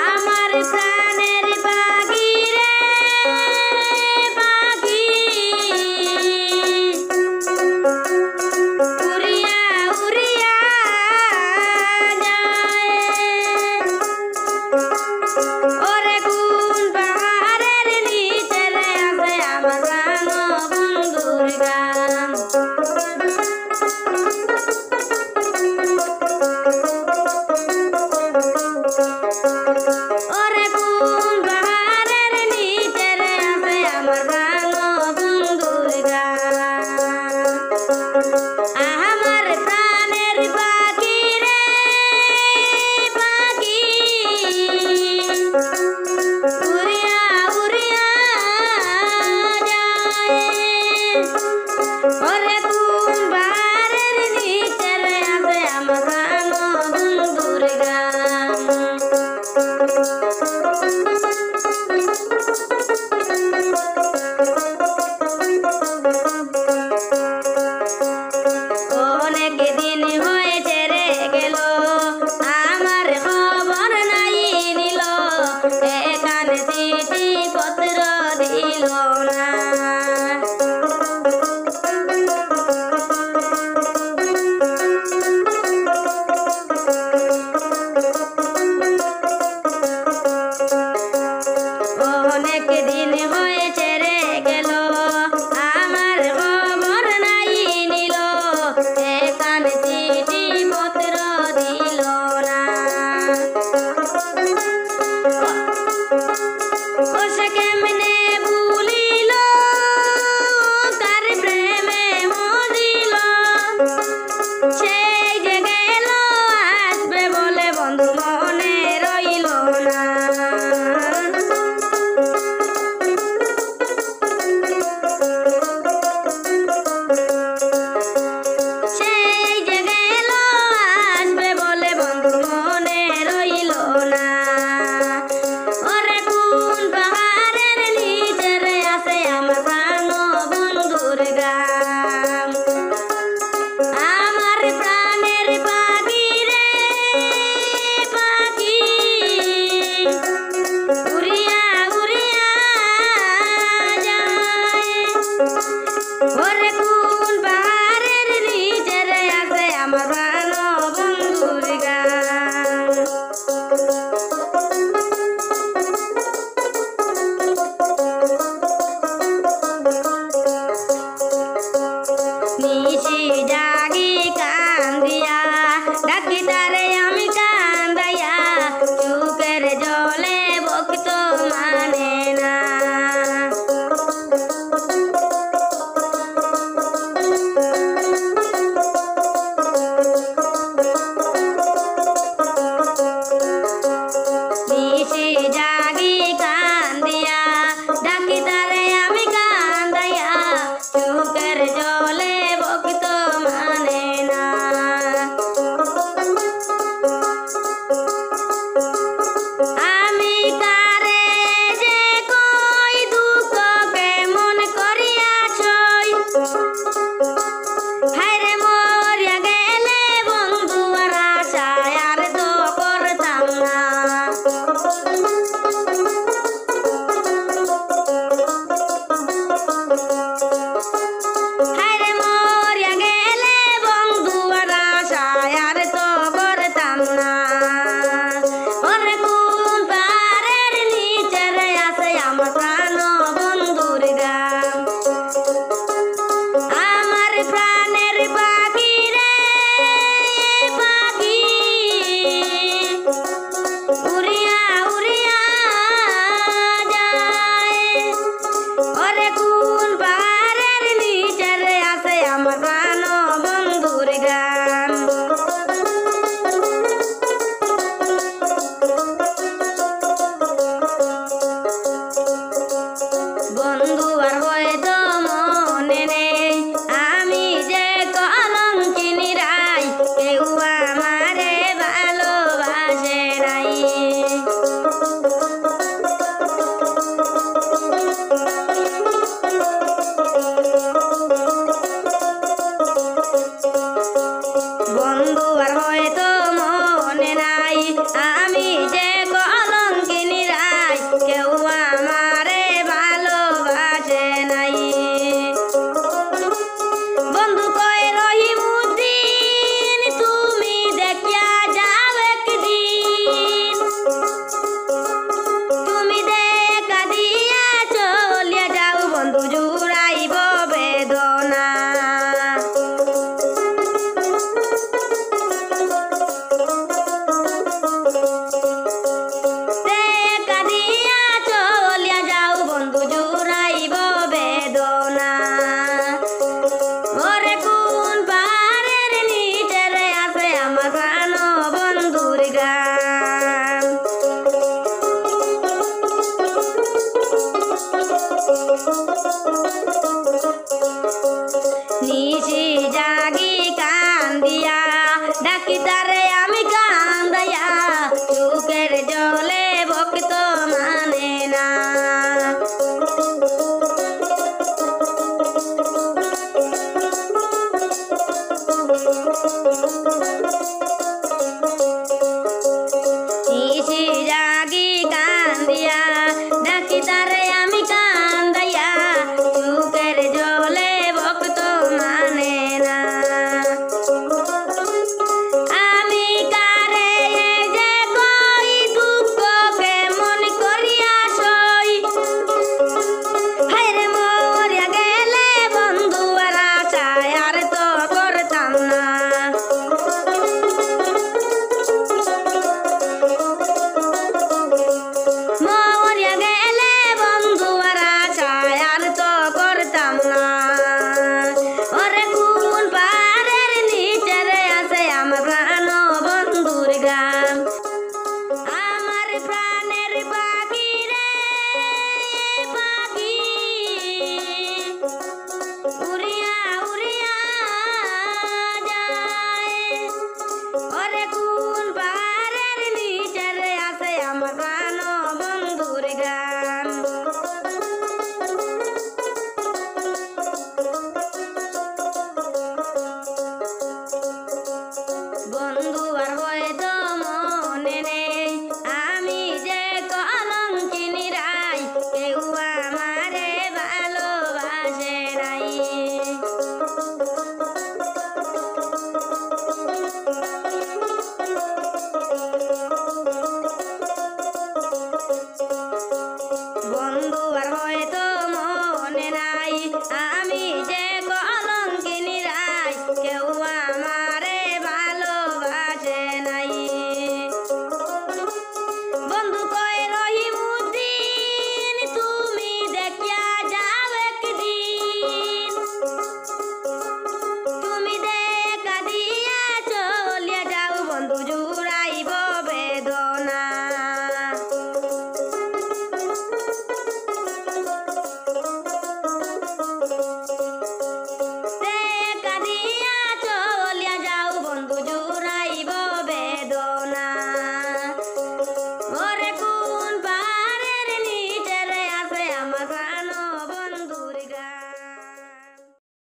আমার প্রাণের পাখি রে পাখি উড়িয়া উড়িয়া যায় ওরে কোন পাহাড়ের নিচে রে আছে আমার প্রাণ বন্ধুর গান ওরে কোন পাহাড়ের নিচে রে আছে আমার প্রাণ বন্ধুর গান আমার প্রাণের পাখি রে পাখি উড়িয়া উড়িয়া যায় ওরে কোন পাহাড়ের নিচে রে আছে আমার প্রাণ বন্ধুর গান অনেক দিন হয়েছে রে গেল আমার খবর নাই নিল এখানে চিঠি পত্র দিল না অনেক দিন হয়েছে রে গেল আমার খবর নাই নিল এখানে চিঠি পত্র দিল না ও সে কেমনে ভুলিল কার প্রেমে মজিল সেই যে গেল আসবে বলে বন্ধু মনে রইল না সেই যে গেল আসবে বলে বন্ধু মনে রইল না ওরে কোন পাহাড়ের নিচে রে আছে আমার প্রাণ বন্ধুর গ্রাম আমার প্রাণের পাখি রে পাখি উড়িয়া উড়িয়া যায় ওরে কোন পাহাড়ের নিচে রে আছে আমার প্রাণ বন্ধুর গান নিশি জাগি কান্দিয়া ডাকি তারে আমি কান্দাইয়া চোখের জলে ভক্ত মানে না নিশি জাগি কান্দিয়া ডাকি তারে আমি কান্দাইয়া চোখের জলে ভক্ত মানে না আর হয়তো মনে নাই আমি যে কলঙ্কিনী রাই কেউ আমারে ভালোবাসে নাই বন্ধু কয় রহিমউদ্দিন তুমি দেখিয়া যাও একদিন তুমি দেখা দিয়া চলিয়া যাও বন্ধু জুড়াইব বেদনা দেখা দিয়া চলিয়া যাও বন্ধু জুড়াইব বেদনা ওরে কোন পাহাড়ের নিচে রে আছে আমার প্রাণ বন্ধুর গান নিশি জাগি কান্দিয়া ডাকি তারে আমি কান্দাইয়া চোখের জলে ভক্ত মানে না নিশি জাগি কান্দিয়া ডাকি তারে আমি কান্দাইয়া চোখের জলে ভক্ত মানে না আমি কারে যে কই দুঃখকে মন করিয়া সই হায়রে মরিয়া গেলে বন্ধু আর আশায় আর তো করতাম না মরিয়া গেলে বন্ধু আর আশায় আর তো করতাম না ওরে কোন পাহাড়ের নিচে রে আছে আমার প্রাণ বন্ধুর গান আমার প্রাণের পাখি রে পাখি উড়িয়া উড়িয়া যায় ওরে কোন পাহাড়ের নিচে রে আছে আমার প্রাণ বন্ধুর গান বন্ধু আর